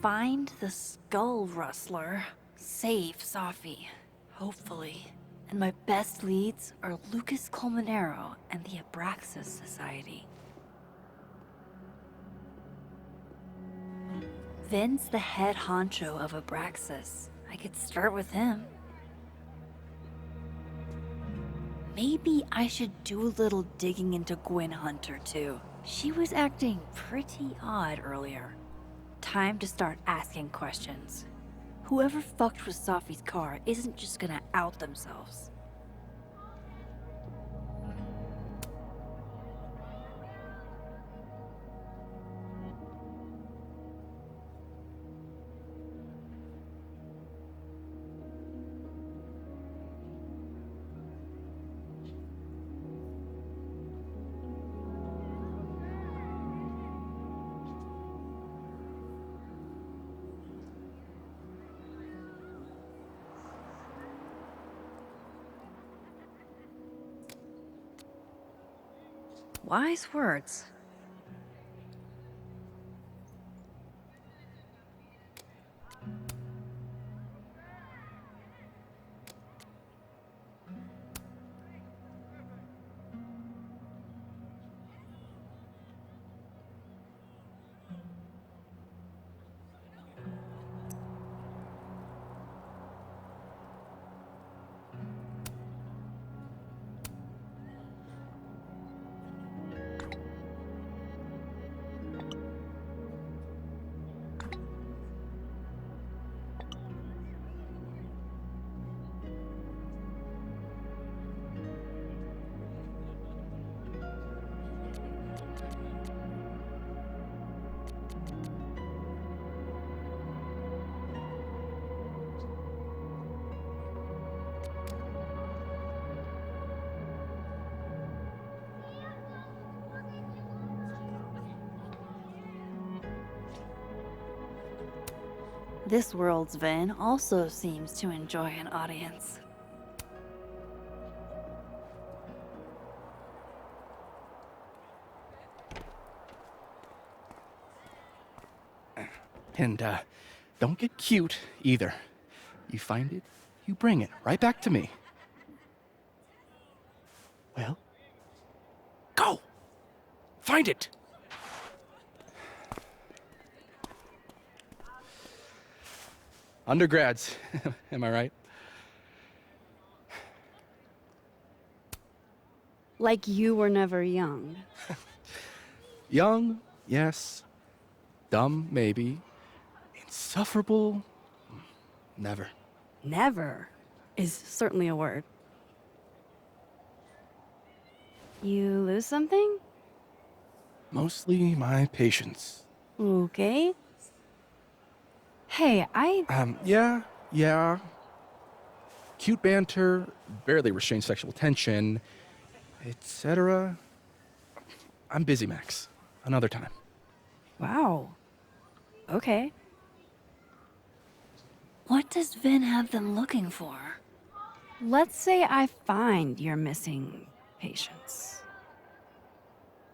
find the Skull Rustler, save Safi, hopefully. And my best leads are Lucas Colmenero and the Abraxas Society. Vin's the head honcho of Abraxas. I could start with him. Maybe I should do a little digging into Gwyn Hunter, too. She was acting pretty odd earlier. Time to start asking questions. Whoever fucked with Safi's car isn't just gonna out themselves. Wise words. This world's Vin also seems to enjoy an audience. And, don't get cute, either. You find it, you bring it right back to me. Well, go! Find it! Undergrads, am I right? Like you were never young. Young, yes. Dumb, maybe. Insufferable, never. Never is certainly a word. You lose something? Mostly my patience. Okay. Hey, Yeah. Cute banter, barely restrained sexual tension, etc. I'm busy, Max. Another time. Wow. Okay. What does Vin have them looking for? Let's say I find your missing patience.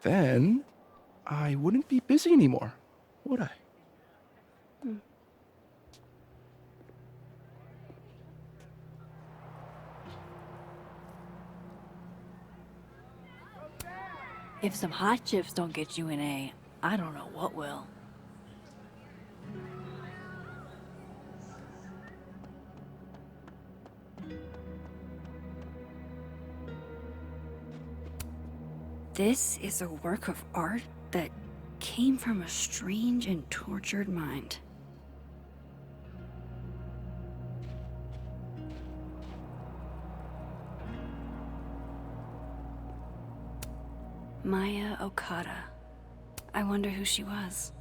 Then I wouldn't be busy anymore, would I? If some hot chips don't get you an A, I don't know what will. This is a work of art that came from a strange and tortured mind. Maya Okada. I wonder who she was.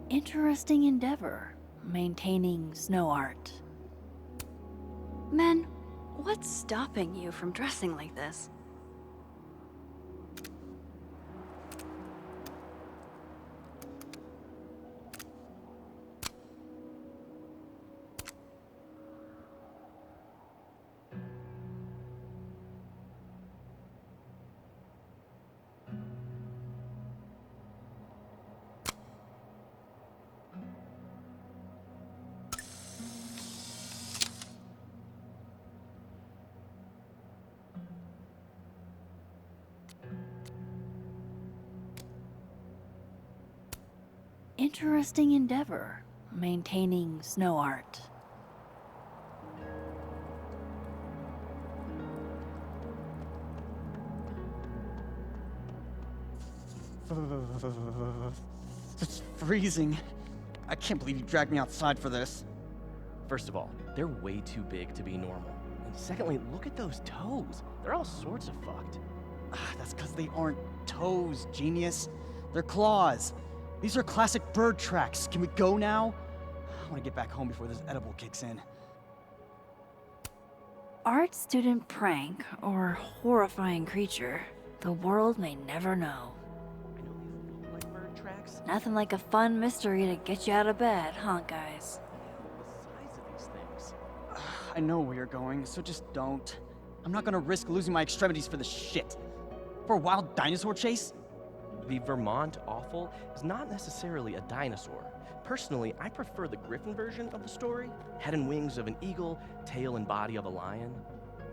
Interesting endeavor, maintaining snow art. Men, what's stopping you from dressing like this? interesting endeavor, maintaining snow art. It's freezing. I can't believe you dragged me outside for this. First of all, they're way too big to be normal. And secondly, look at those toes. They're all sorts of fucked. That's because they aren't toes, genius. They're claws. These are classic bird tracks. Can we go now? I want to get back home before this edible kicks in. Art student prank or horrifying creature, the world may never know. I know these look like bird tracks. Nothing like a fun mystery to get you out of bed, huh, guys? The size of these things. I know where you're going, so just don't. I'm not gonna risk losing my extremities for this shit. For a wild dinosaur chase? The Vermont Awful is not necessarily a dinosaur. Personally, I prefer the Griffin version of the story. Head and wings of an eagle, tail and body of a lion.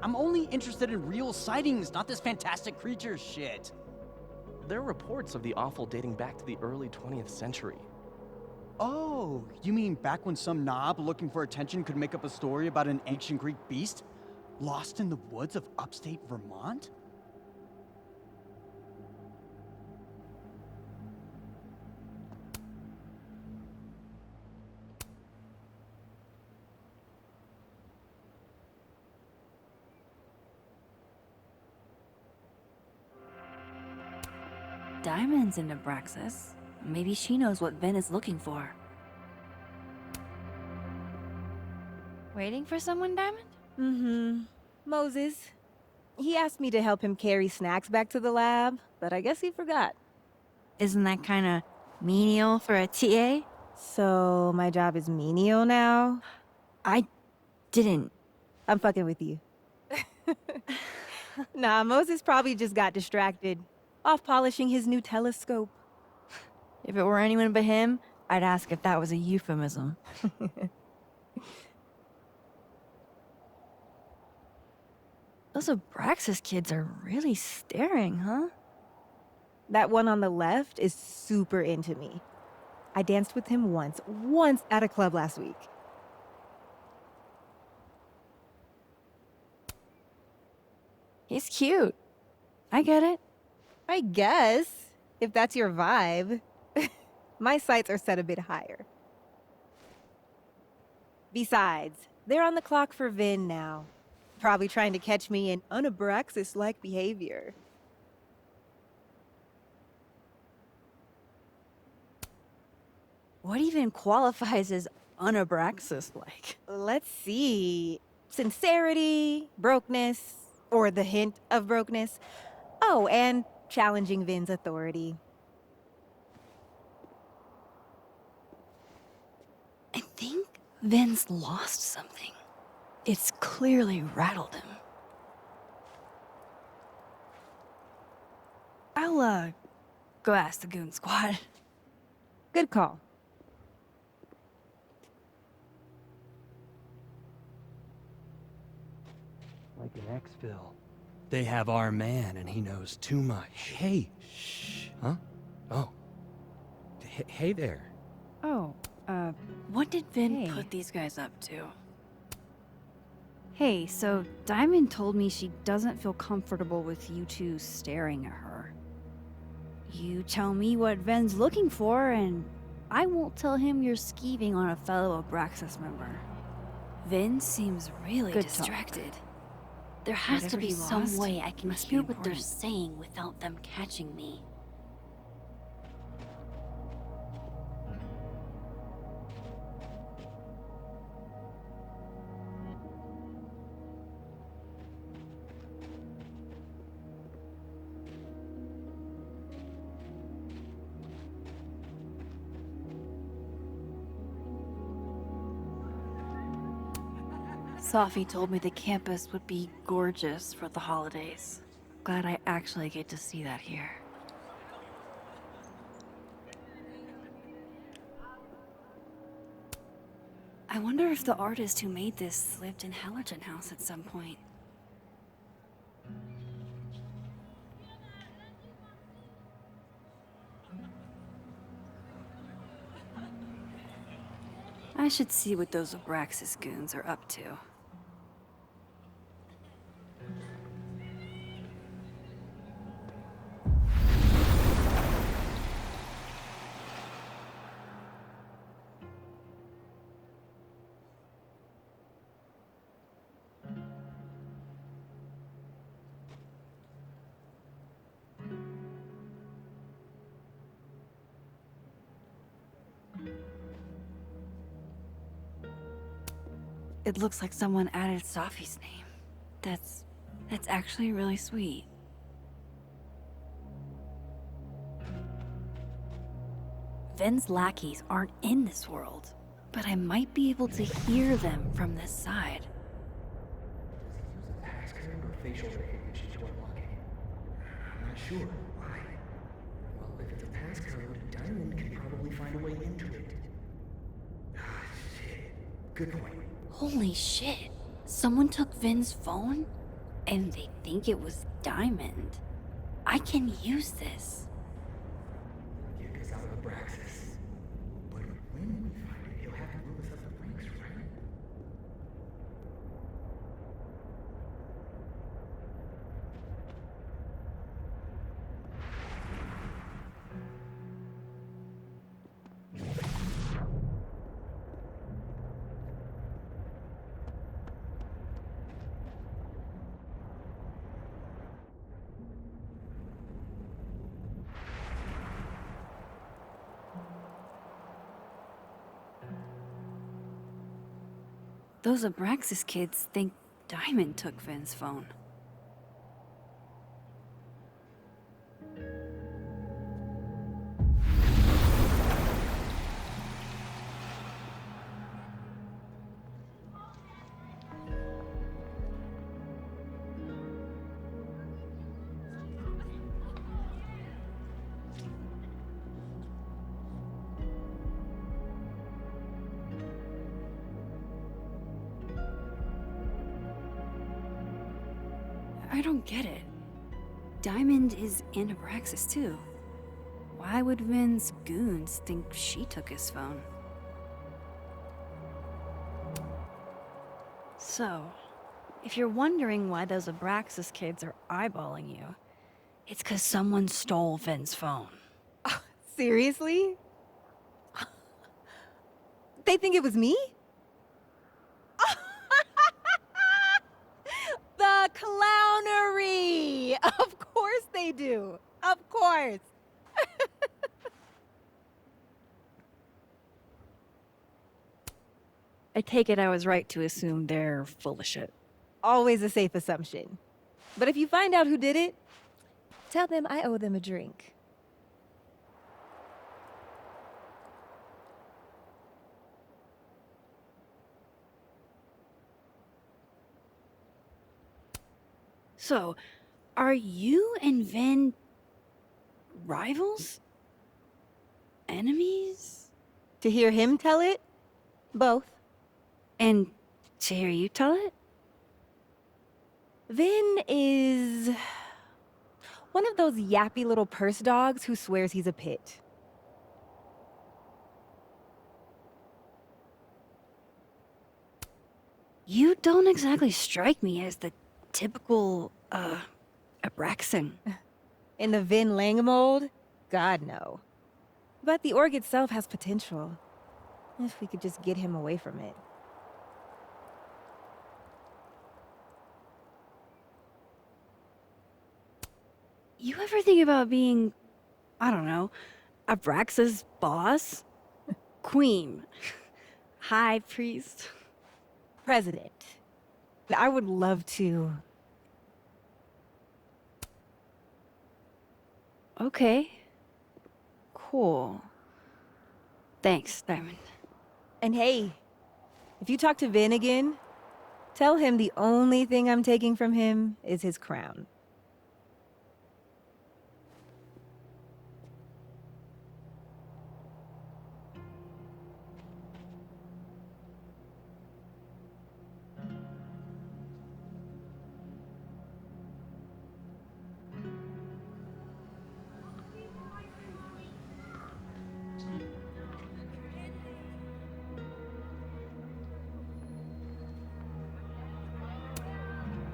I'm only interested in real sightings, not this fantastic creature shit. There are reports of the Awful dating back to the early 20th century. Oh, you mean back when some knob looking for attention could make up a story about an ancient Greek beast? Lost in the woods of upstate Vermont? Diamond's in Nebraxis. Maybe she knows what Vin is looking for. Waiting for someone, Diamond? Mm-hmm. Moses. He asked me to help him carry snacks back to the lab, but I guess he forgot. Isn't that kind of menial for a TA? So my job is menial now? I didn't. I'm fucking with you. Nah, Moses probably just got distracted. Off polishing his new telescope. If it were anyone but him, I'd ask if that was a euphemism. Those Abraxas kids are really staring, huh? That one on the left is super into me. I danced with him once at a club last week. He's cute. I get it. I guess, if that's your vibe. My sights are set a bit higher. Besides, they're on the clock for Vin now. Probably trying to catch me in unabraxis-like behavior. What even qualifies as unabraxas-like? Let's see. Sincerity, brokenness, or the hint of brokenness. Oh, and challenging Vin's authority. I think Vin's lost something. It's clearly rattled him. I'll, go ask the Goon Squad. Good call. Like an exfil. They have our man, and he knows too much. Hey, shh. Huh? Oh. Hey there. Oh, What did Vin Hey. put these guys up to? hey, so Diamond told me she doesn't feel comfortable with you two staring at her. You tell me what Ven's looking for, and I won't tell him you're skeeving on a fellow Abraxas member. Vin seems really Good talk. distracted. There has to Whatever be he some lost way I can must be hear what they're important. saying without them catching me. Safi told me the campus would be gorgeous for the holidays. Glad I actually get to see that here. I wonder if the artist who made this lived in Hallerton House at some point. I should see what those Abraxas goons are up to. It looks like someone added Safi's name. That's actually really sweet. Ven's lackeys aren't in this world, but I might be able to hear them from this side. Passcode or facial recognition to unlock it? I'm not sure. Why? Well, if it's a passcode, Diamond can probably find a way into it. Ah, shit. Good point. Holy shit. Someone took Vin's phone? And they think it was Diamond. I can use this. Get us out of Abraxas. But when we find it, he'll have to move us up the ranks, right? Those Abraxas kids think Diamond took Vin's phone. I don't get it. Diamond is in Abraxas too. Why would Vin's goons think she took his phone? So, if you're wondering why those Abraxas kids are eyeballing you, it's 'cause someone stole Vin's phone. Seriously? They think it was me? The clownery! Of course they do. Of course. I take it I was right to assume they're full of shit. Always a safe assumption. But if you find out who did it, tell them I owe them a drink. So, are you and Vin rivals? Enemies? To hear him tell it, both. And to hear you tell it? Vin is one of those yappy little purse dogs who swears he's a pit. You don't exactly strike me as the typical, Abraxan. In the Vin Lang mold? God, no. But the org itself has potential. If we could just get him away from it. You ever think about being, I don't know, Abraxa's boss? Queen. High priest. President. I would love to. Okay. Cool. Thanks, Diamond. And hey, if you talk to Vin again, tell him the only thing I'm taking from him is his crown.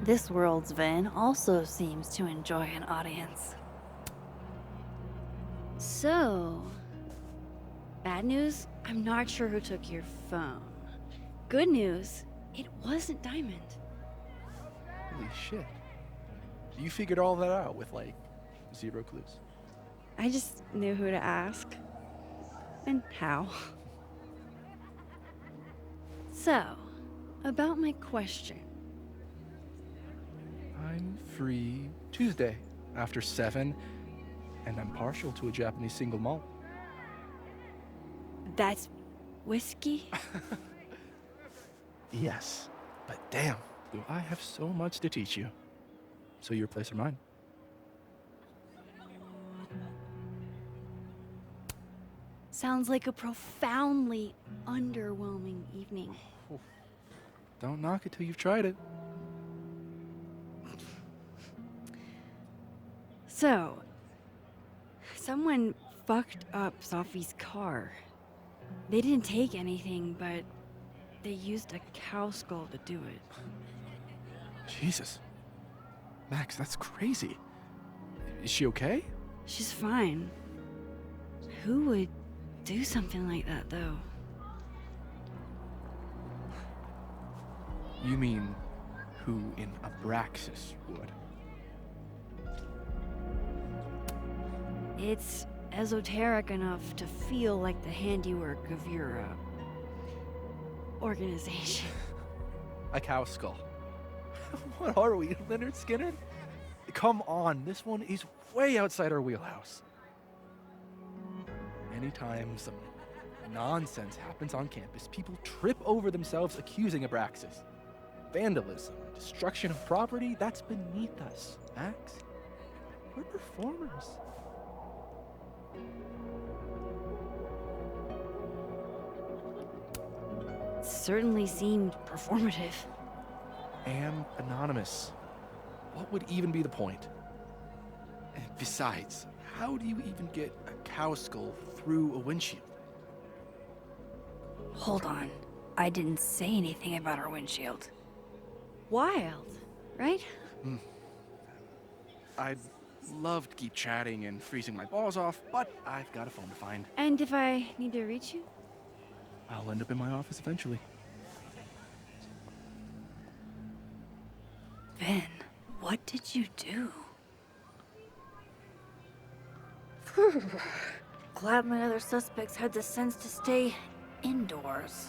This world's Vin also seems to enjoy an audience. So, bad news, I'm not sure who took your phone. Good news, it wasn't Diamond. Holy shit. You figured all that out with, like, 0 clues. I just knew who to ask. And how. So, about my question. I'm free Tuesday after 7, and I'm partial to a Japanese single malt. That's whiskey? Yes, but damn, do I have so much to teach you. So your place or mine? Sounds like a profoundly underwhelming evening. Don't knock it till you've tried it. So, someone fucked up Sophie's car. They didn't take anything, but they used a cow skull to do it. Jesus. Max, that's crazy. Is she okay? She's fine. Who would do something like that, though? You mean who in Abraxas would? It's esoteric enough to feel like the handiwork of your, organization. A cow skull. What are we, Leonard Skinner? Come on, this one is way outside our wheelhouse. Anytime some nonsense happens on campus, people trip over themselves accusing Abraxas. Vandalism, destruction of property, that's beneath us, Max. We're performers. Certainly seemed performative. And anonymous. What would even be the point? And besides, how do you even get a cow skull through a windshield? Hold on. I didn't say anything about her windshield. Wild, right? I'd love to keep chatting and freezing my balls off, but I've got a phone to find. And if I need to reach you? I'll end up in my office eventually. Vin, what did you do? Glad my other suspects had the sense to stay indoors.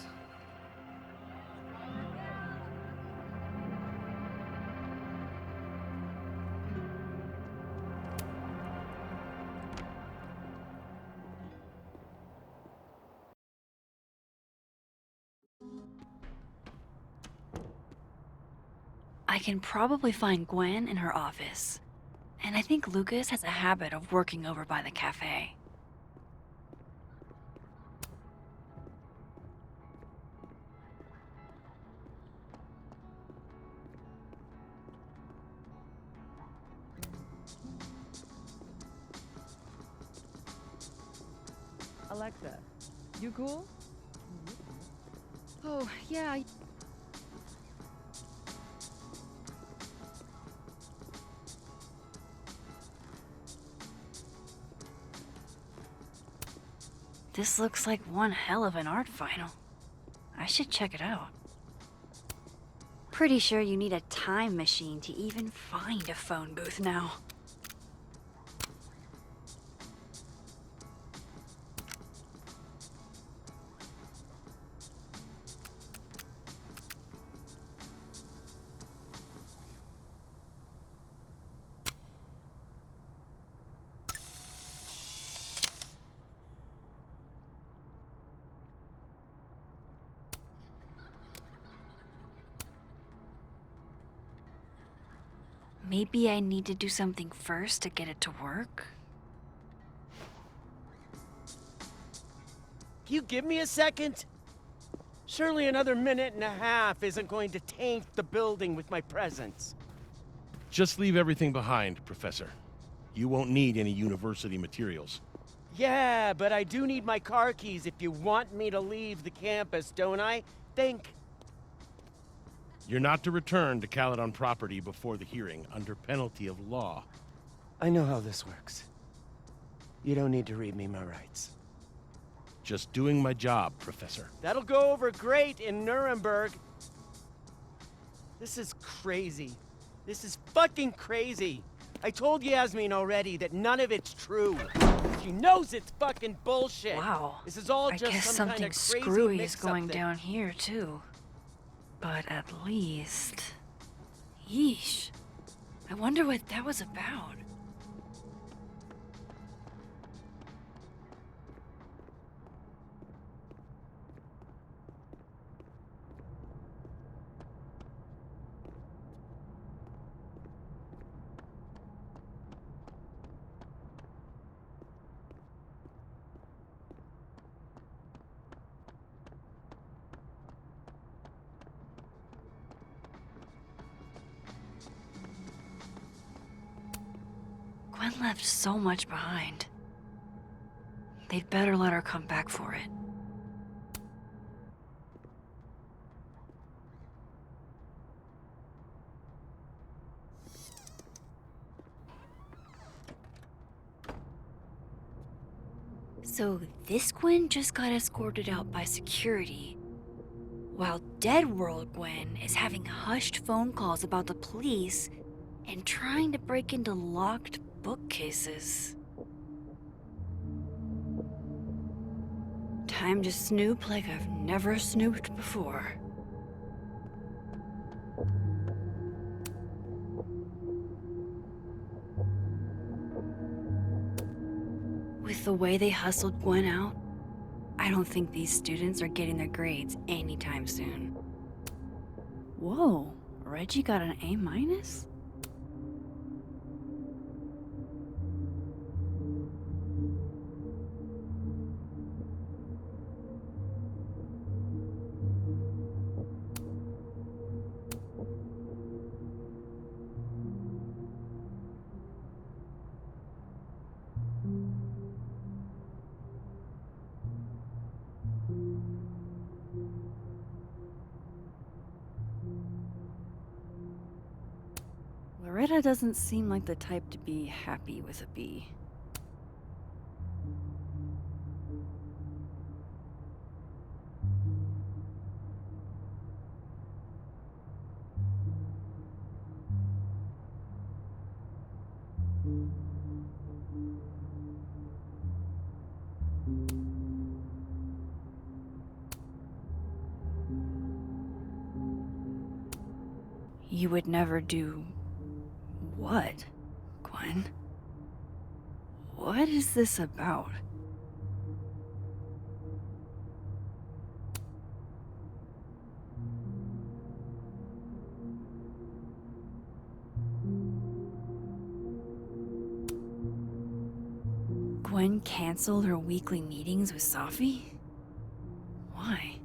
I can probably find Gwen in her office. And I think Lucas has a habit of working over by the cafe. Alexa, you cool? Oh, yeah. This looks like one hell of an art final. I should check it out. Pretty sure you need a time machine to even find a phone booth now. Maybe I need to do something first to get it to work? Can you give me a second? Surely another minute and a half isn't going to taint the building with my presence. Just leave everything behind, Professor. You won't need any university materials. Yeah, but I do need my car keys if you want me to leave the campus, don't I? Think. You're not to return to Caledon property before the hearing, under penalty of law. I know how this works. You don't need to read me my rights. Just doing my job, Professor. That'll go over great in Nuremberg. This is crazy. This is fucking crazy. I told Yasmin already that none of it's true. She knows it's fucking bullshit. Wow. This is all I just guess some kind something of crazy screwy is mix-up going thing. down here, too. But at least... Yeesh. I wonder what that was about. Gwen left so much behind. They'd better let her come back for it. So this Gwen just got escorted out by security, while Dead World Gwen is having hushed phone calls about the police and trying to break into locked bookcases. Time to snoop like I've never snooped before. With the way they hustled Gwen out, I don't think these students are getting their grades anytime soon. Whoa, Reggie got an A-? Loretta doesn't seem like the type to be happy with a B. You would never do... what, Gwen? What is this about? Gwen canceled her weekly meetings with Safi? Why?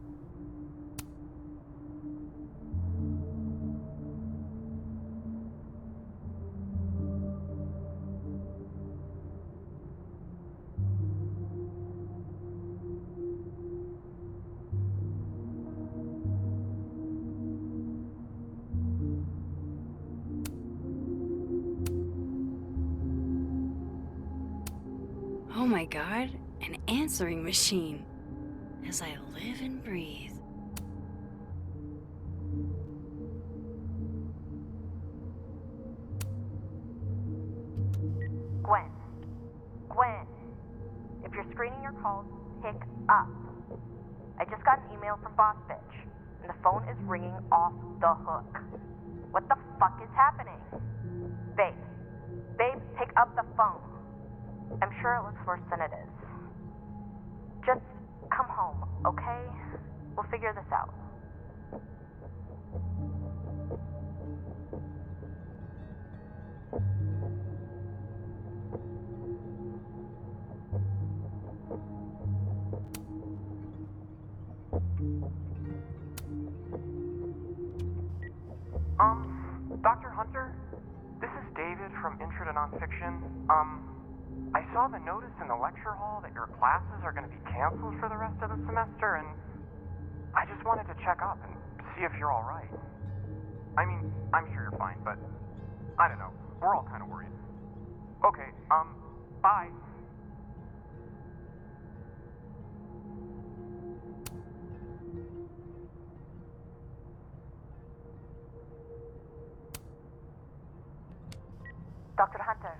Oh my god, an answering machine. As I live and breathe. Gwen. Gwen. If you're screening your calls, pick up. I just got an email from Boss Bitch, and the phone is ringing off the hook. What the fuck is happening? Babe. Babe, pick up the phone. I'm sure it looks worse than it is. Just come home, okay? We'll figure this out. Dr. Hunter? This is David from Intro to Nonfiction. I saw the notice in the lecture hall that your classes are going to be canceled for the rest of the semester, and I just wanted to check up and see if you're all right. I mean, I'm sure you're fine, but I don't know. We're all kind of worried. Okay, bye. Dr. Hunter,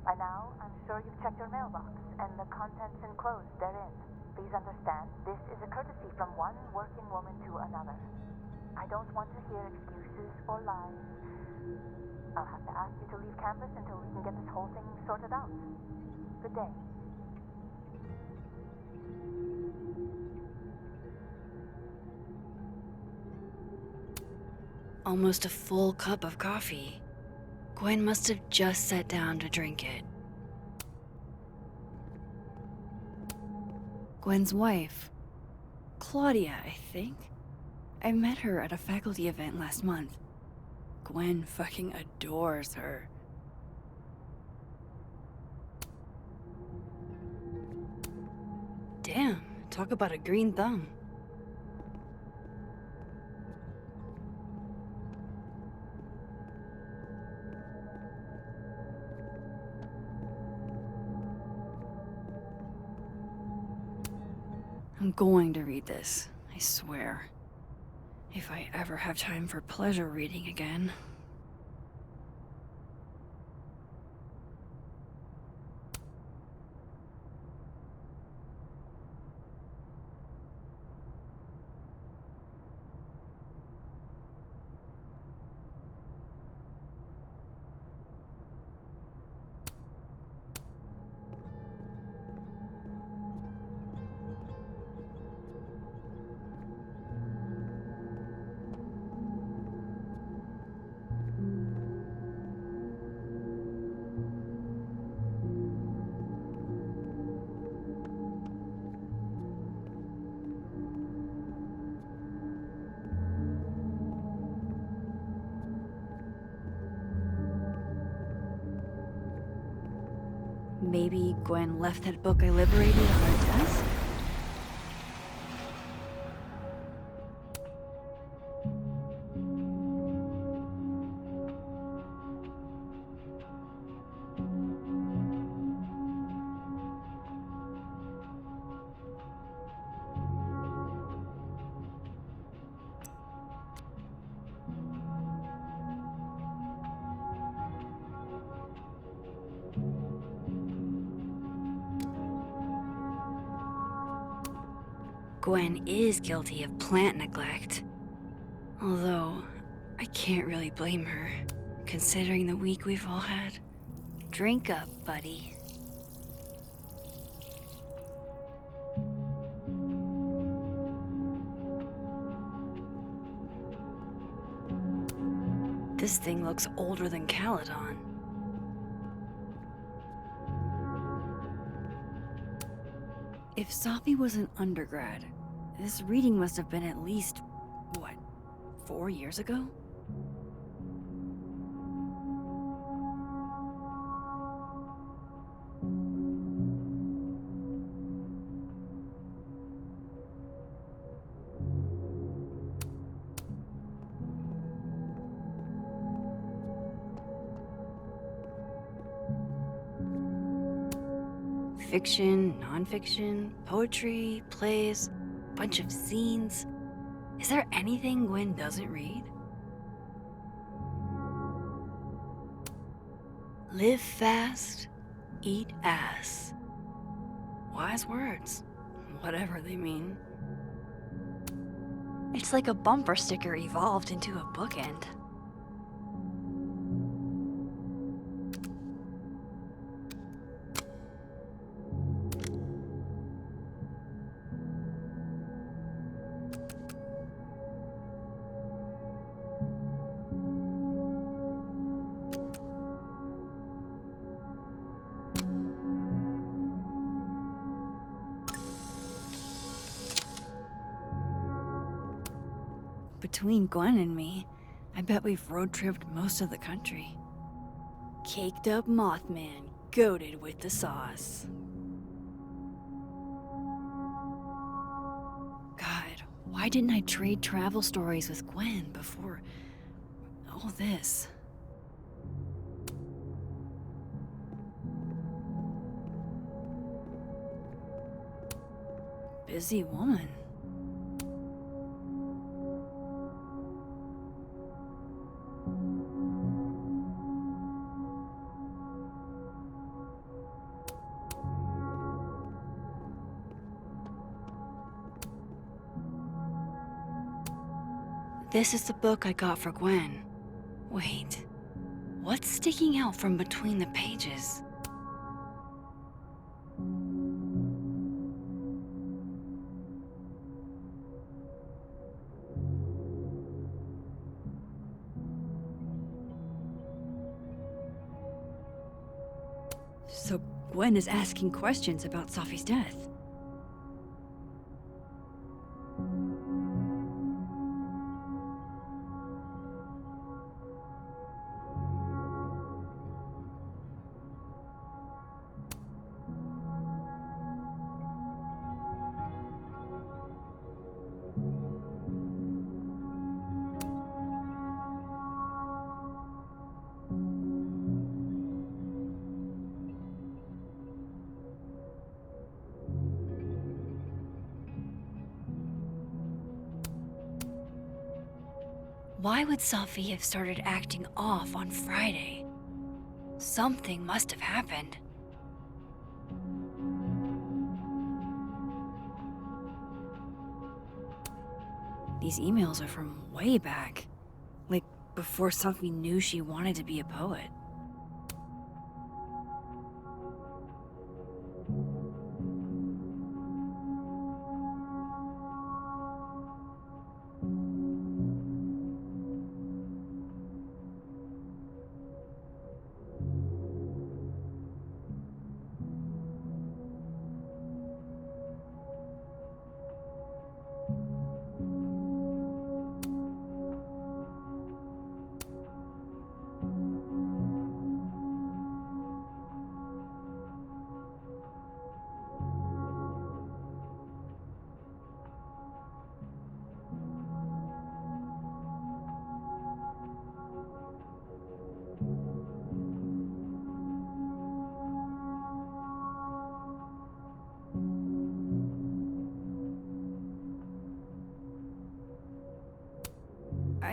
by now, I'm sure you've checked your mailbox and the contents enclosed therein. Please understand, this is a courtesy from one working woman to another. I don't want to hear excuses or lies. I'll have to ask you to leave campus until we can get this whole thing sorted out. Good day. Almost a full cup of coffee. Gwen must have just sat down to drink it. Gwen's wife. Claudia, I think. I met her at a faculty event last month. Gwen fucking adores her. Damn, talk about a green thumb. I'm going to read this, I swear. If I ever have time for pleasure reading again. Maybe Gwen left that book I liberated on her desk? Gwen is guilty of plant neglect. Although, I can't really blame her, considering the week we've all had. Drink up, buddy. This thing looks older than Caledon. If Safi was an undergrad, this reading must have been at least, 4 years ago? Fiction, nonfiction, poetry, plays, bunch of scenes. Is there anything Gwen doesn't read? Live fast, eat ass. Wise words, whatever they mean. It's like a bumper sticker evolved into a bookend. Between Gwen and me, I bet we've road-tripped most of the country. Caked up Mothman, goated with the sauce. God, why didn't I trade travel stories with Gwen before all this? Busy woman. This is the book I got for Gwen. Wait, what's sticking out from between the pages? So Gwen is asking questions about Safi's death. Why would Safi have started acting off on Friday? Something must have happened. These emails are from way back. Like, before Safi knew she wanted to be a poet.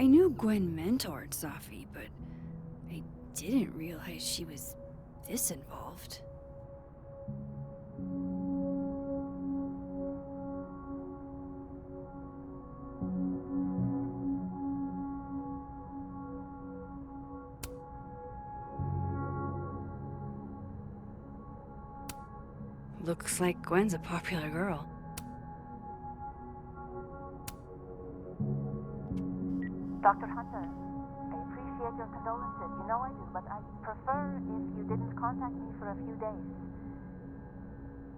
I knew Gwen mentored Safi, but I didn't realize she was this involved. Looks like Gwen's a popular girl. Dr. Hunter, I appreciate your condolences. You know I do, but I'd prefer if you didn't contact me for a few days.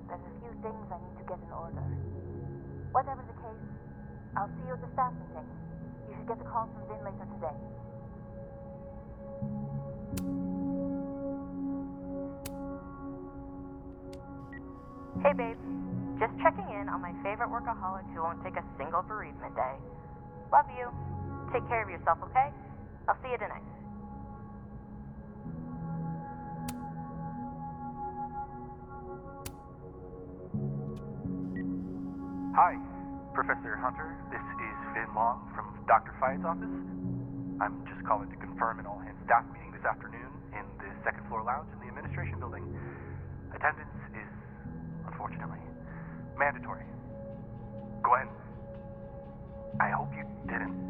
There's a few things I need to get in order. Whatever the case, I'll see you at the staff meeting. You should get a call from Vin later today. Hey babe, just checking in on my favorite workaholic who won't take a single bereavement day. Love you. Take care of yourself, okay? I'll see you tonight. Hi, Professor Hunter. This is Vin Long from Dr. Fye's office. I'm just calling to confirm an all-hands staff meeting this afternoon in the second floor lounge in the administration building. Attendance is, unfortunately, mandatory. Gwen, I hope you didn't.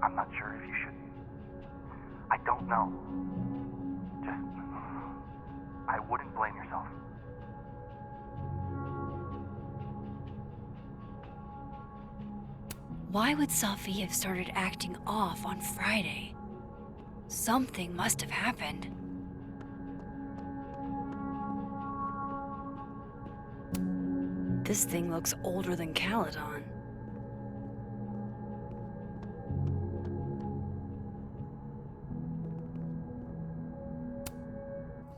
I'm not sure if you should. I don't know. Just, I wouldn't blame yourself. Why would Safi have started acting off on Friday? Something must have happened. This thing looks older than Caledon.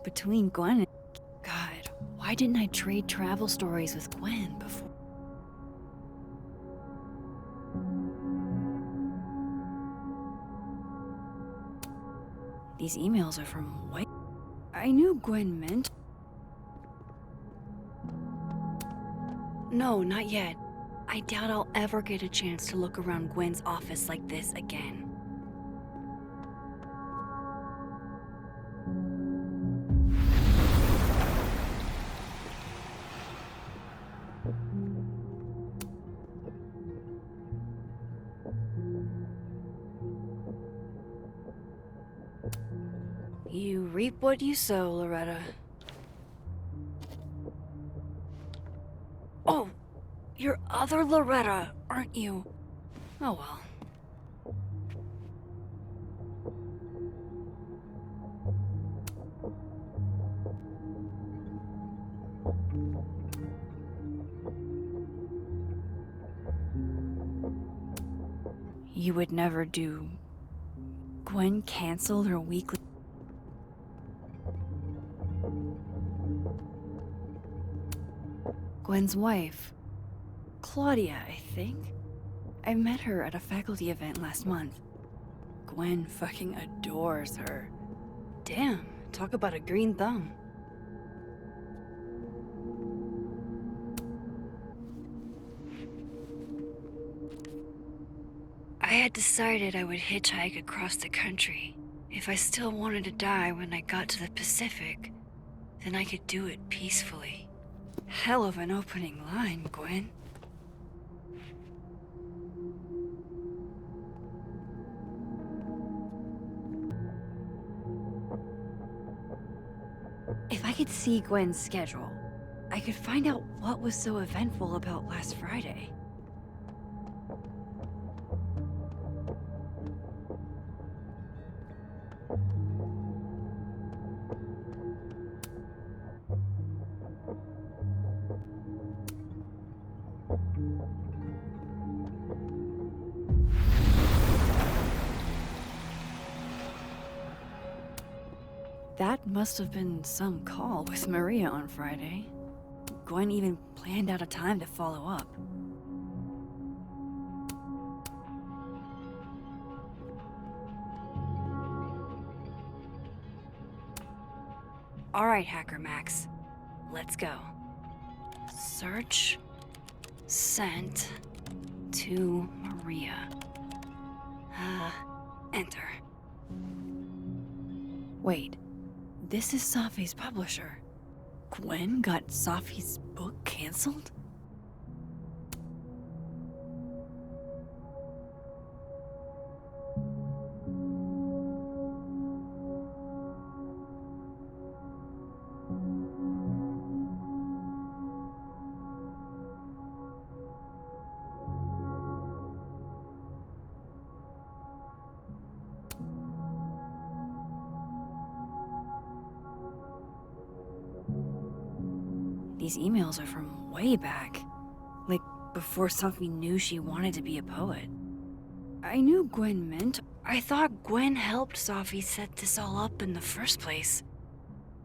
Between Gwen and... God, why didn't I trade travel stories with Gwen before? Hey These emails are from White. I knew Gwen meant. No, not yet. I doubt I'll ever get a chance to look around Gwen's office like this again. You reap what you sow, Loretta. Oh, you're other Loretta, aren't you? Oh well. You would never do... Gwen canceled her weekly... Gwen's wife. Claudia, I think. I met her at a faculty event last month. Gwen fucking adores her. Damn, talk about a green thumb. I had decided I would hitchhike across the country. If I still wanted to die when I got to the Pacific, then I could do it peacefully. Hell of an opening line, Gwen. If I could see Gwen's schedule, I could find out what was so eventful about last Friday. That must have been some call with Maria on Friday. Gwen even planned out a time to follow up. All right, Hacker Max. Let's go. Search. Sent. To Maria. Enter. Wait. This is Safi's publisher. Gwen got Safi's book canceled? These emails are from way back. Like, before Safi knew she wanted to be a poet. I knew Gwen meant... I thought Gwen helped Safi set this all up in the first place.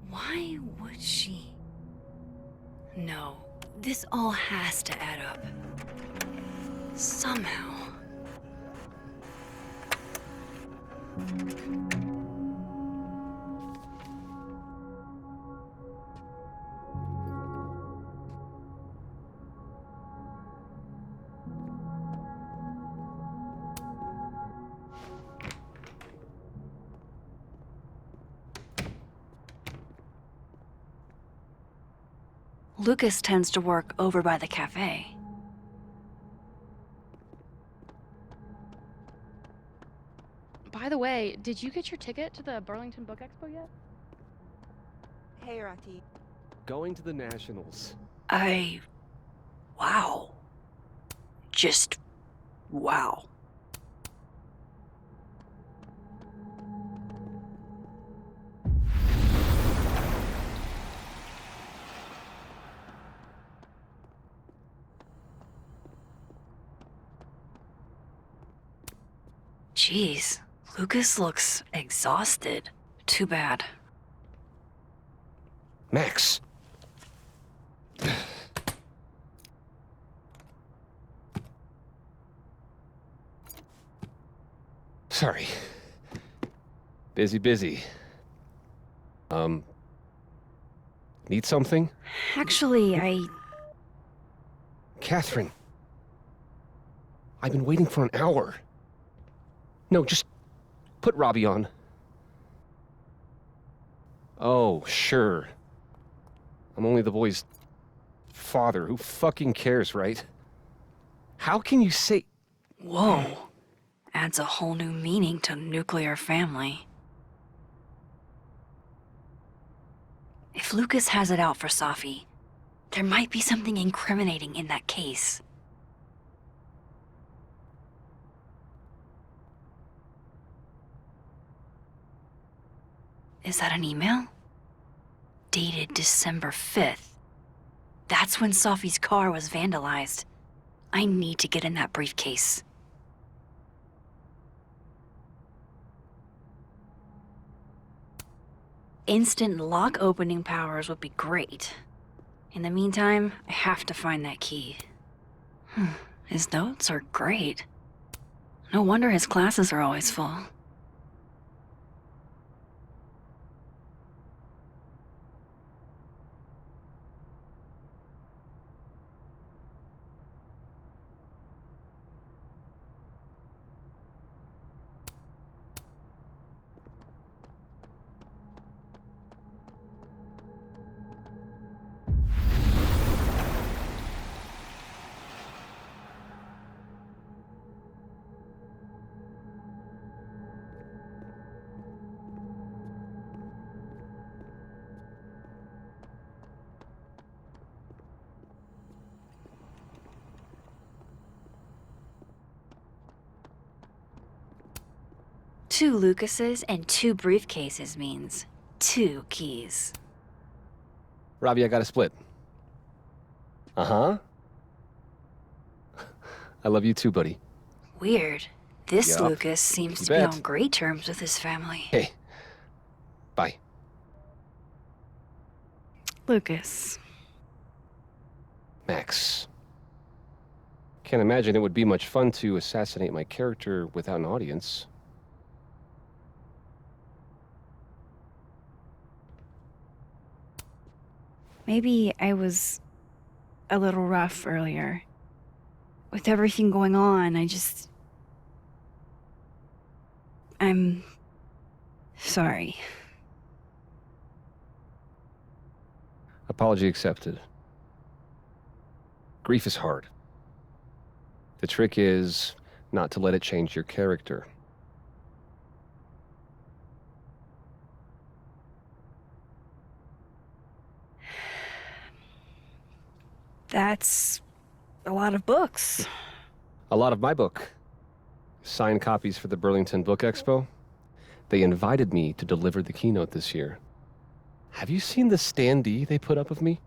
Why would she? No, this all has to add up. Somehow. Lucas tends to work over by the cafe. By the way, did you get your ticket to the Burlington Book Expo yet? Hey, Rocky. Going to the Nationals. Wow. Just... wow. Jeez, Lucas looks exhausted. Too bad. Max! Sorry. Busy, busy. Need something? Actually, Catherine. I've been waiting for an hour. No, just put Robbie on. Oh, sure. I'm only the boy's father. Who fucking cares, right? How can you say... Whoa. Adds a whole new meaning to nuclear family. If Lucas has it out for Safi, there might be something incriminating in that case. Is that an email? Dated December 5th. That's when Safi's car was vandalized. I need to get in that briefcase. Instant lock opening powers would be great. In the meantime, I have to find that key. His notes are great. No wonder his classes are always full. Two Lucases and two briefcases means 2 keys. Robbie, I got a split. Uh-huh. I love you too, buddy. Weird. This Yup. Lucas seems You to be bet. on great terms with his family. Hey. Bye. Lucas. Max. Can't imagine it would be much fun to assassinate my character without an audience. maybe I was a little rough earlier. With everything going on, I'm sorry. Apology accepted. Grief is hard. The trick is not to let it change your character. That's a lot of books. A lot of my book. Signed copies for the Burlington Book Expo. They invited me to deliver the keynote this year. Have you seen the standee they put up of me?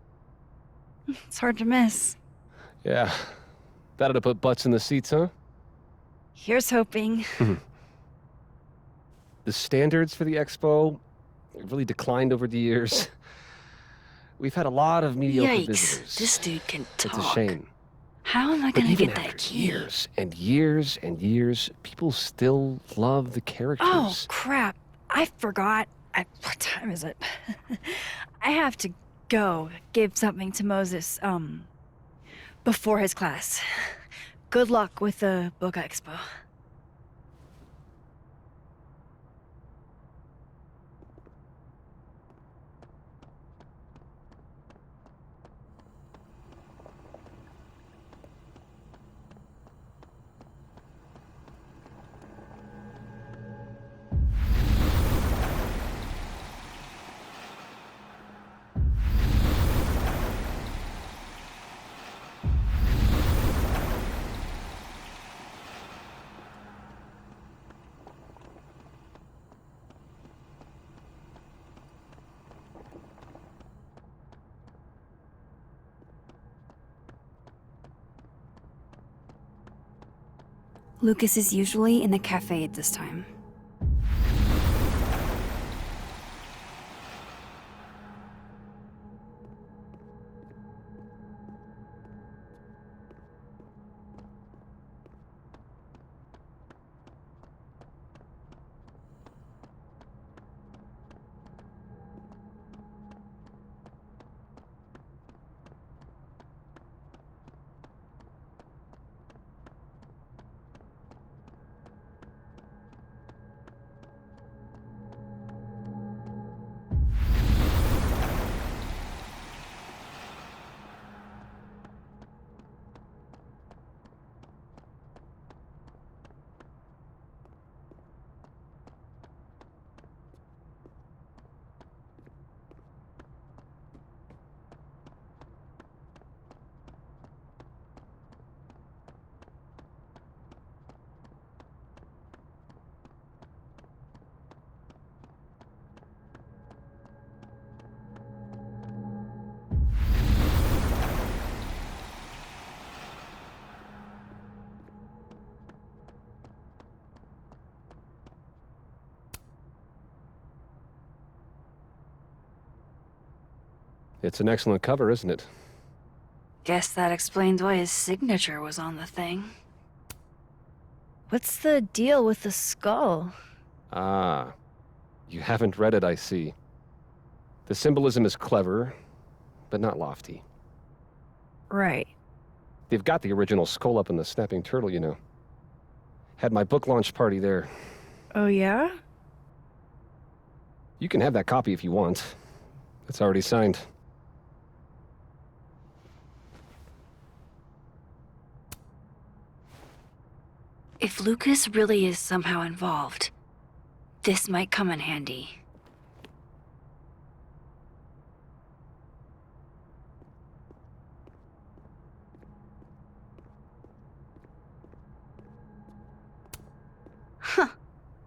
It's hard to miss. Yeah. That'll to put butts in the seats, huh? Here's hoping. The standards for the expo have really declined over the years. We've had a lot of mediocre Yikes, visitors. this dude can talk. It's a shame. How am I But gonna even get that after key? years and years and years, people still love the characters. Oh, crap. I forgot. What time is it? I have to go give something to Moses, before his class. Good luck with the book expo. Lucas is usually in the cafe at this time. It's an excellent cover, isn't it? Guess that explains why his signature was on the thing. What's the deal with the skull? Ah, you haven't read it, I see. The symbolism is clever, but not lofty. Right. They've got the original skull up in the Snapping Turtle, you know. Had my book launch party there. Oh, yeah? You can have that copy if you want. It's already signed. If Lucas really is somehow involved, this might come in handy. Huh.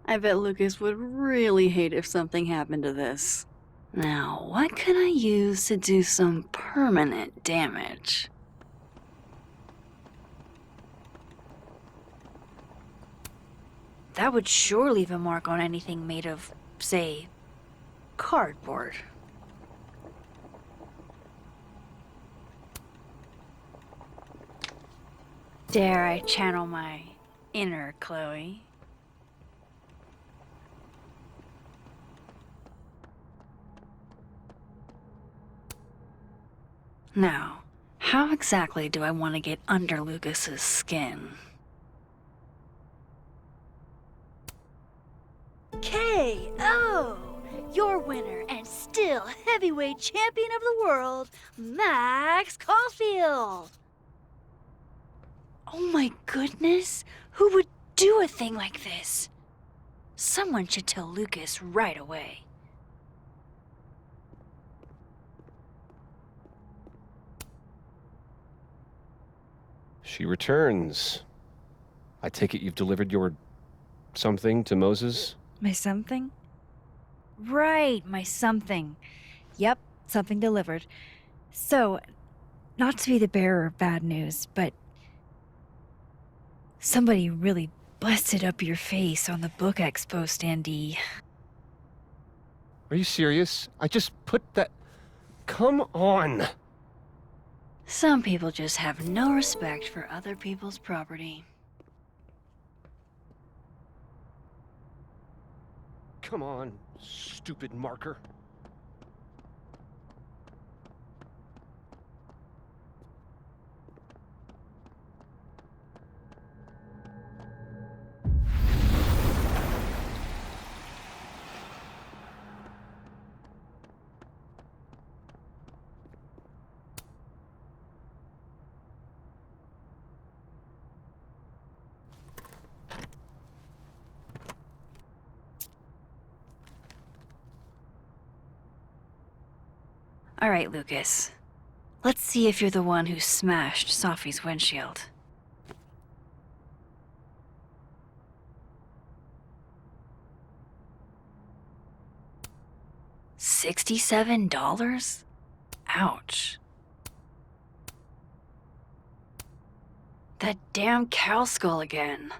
I bet Lucas would really hate if something happened to this. Now, what can I use to do some permanent damage? That would sure leave a mark on anything made of, say, cardboard. Dare I channel my inner Chloe? Now, how exactly do I want to get under Lucas's skin? KO! Your winner and still heavyweight champion of the world, Max Caulfield! Oh my goodness, who would do a thing like this? Someone should tell Lucas right away. She returns. I take it you've delivered your something to Moses? My something? Right, my something. Yep, something delivered. So, not to be the bearer of bad news, but somebody really busted up your face on the book expo standee. Are you serious? I just put that... Come on! Some people just have no respect for other people's property. Come on, stupid marker. All right, Lucas. Let's see if you're the one who smashed Sophie's windshield. $67? Ouch. That damn cow skull again.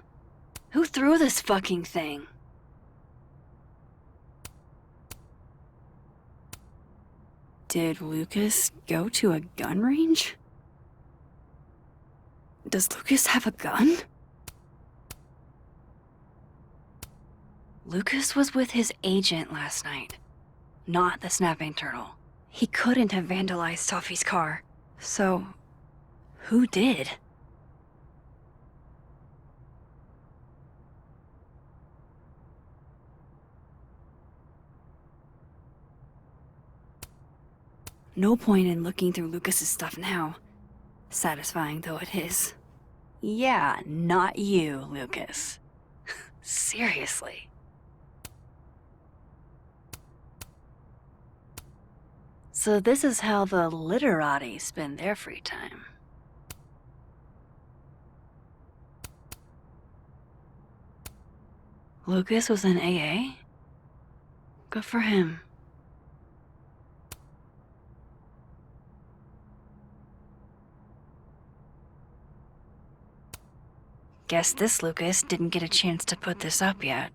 Who threw this fucking thing? Did Lucas go to a gun range? Does Lucas have a gun? Lucas was with his agent last night, not the Snapping Turtle. He couldn't have vandalized Sophie's car. So, who did? No point in looking through Lucas's stuff now. Satisfying though it is. Yeah, not you, Lucas. Seriously. So this is how the literati spend their free time. Lucas was in AA? Good for him. Guess this Lucas didn't get a chance to put this up yet.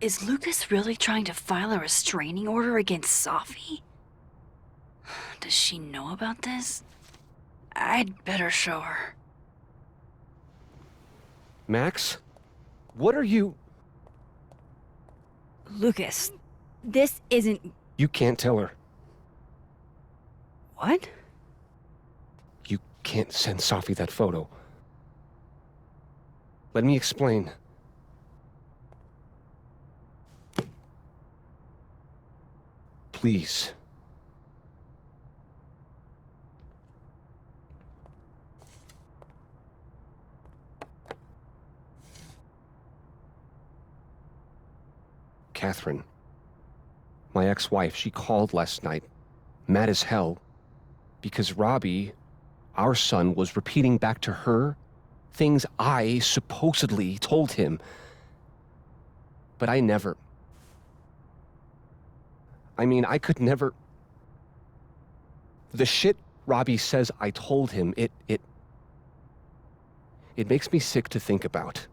Is Lucas really trying to file a restraining order against Safi? Does she know about this? I'd better show her. Max? What are you... Lucas, this isn't... You can't tell her. What? You can't send Safi that photo. Let me explain. Please. Catherine, my ex-wife, she called last night, mad as hell, because Robbie, our son, was repeating back to her things I supposedly told him. But I never... I mean, I could never... The shit Robbie says I told him, it makes me sick to think about.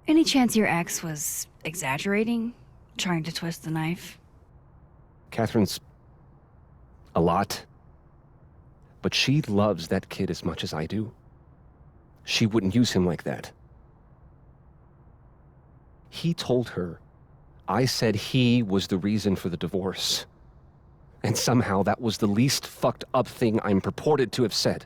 Any chance your ex was exaggerating? Trying to twist the knife? Catherine's... a lot. But she loves that kid as much as I do. She wouldn't use him like that. He told her I said he was the reason for the divorce. And somehow that was the least fucked up thing I'm purported to have said.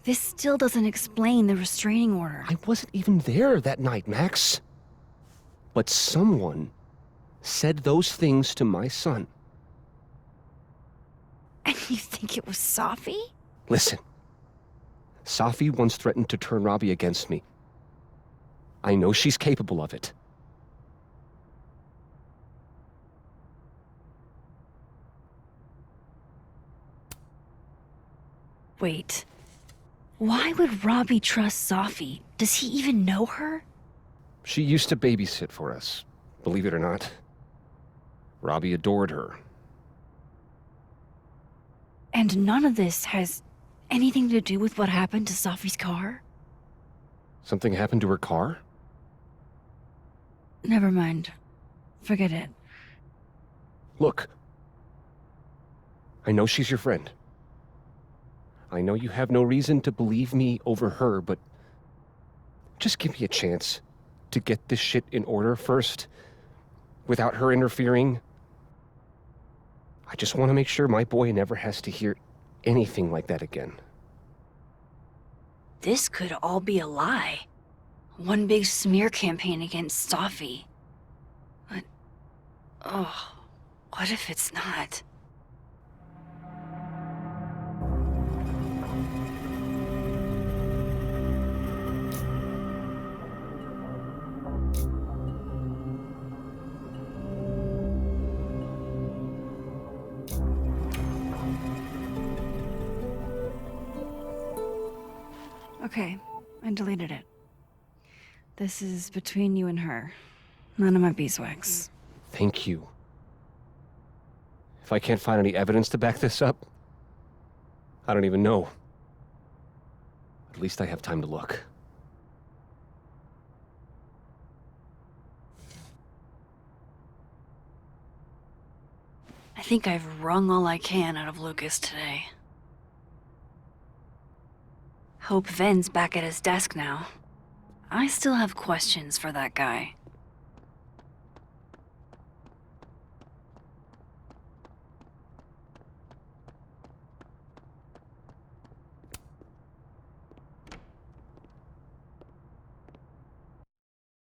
This still doesn't explain the restraining order. I wasn't even there that night, Max. But someone said those things to my son. And you think it was Safi? Listen. Safi once threatened to turn Robbie against me. I know she's capable of it. Wait. Why would Robbie trust Safi? Does he even know her? She used to babysit for us, believe it or not. Robbie adored her. And none of this has anything to do with what happened to Safi's car? Something happened to her car? Never mind. Forget it. Look. I know she's your friend. I know you have no reason to believe me over her, but just give me a chance to get this shit in order first, without her interfering. I just want to make sure my boy never has to hear anything like that again. This could all be a lie. One big smear campaign against Safi. But, oh, what if it's not? Okay, I deleted it. This is between you and her. None of my beeswax. Thank you. If I can't find any evidence to back this up, I don't even know. At least I have time to look. I think I've wrung all I can out of Lucas today. Hope Ven's back at his desk now. I still have questions for that guy.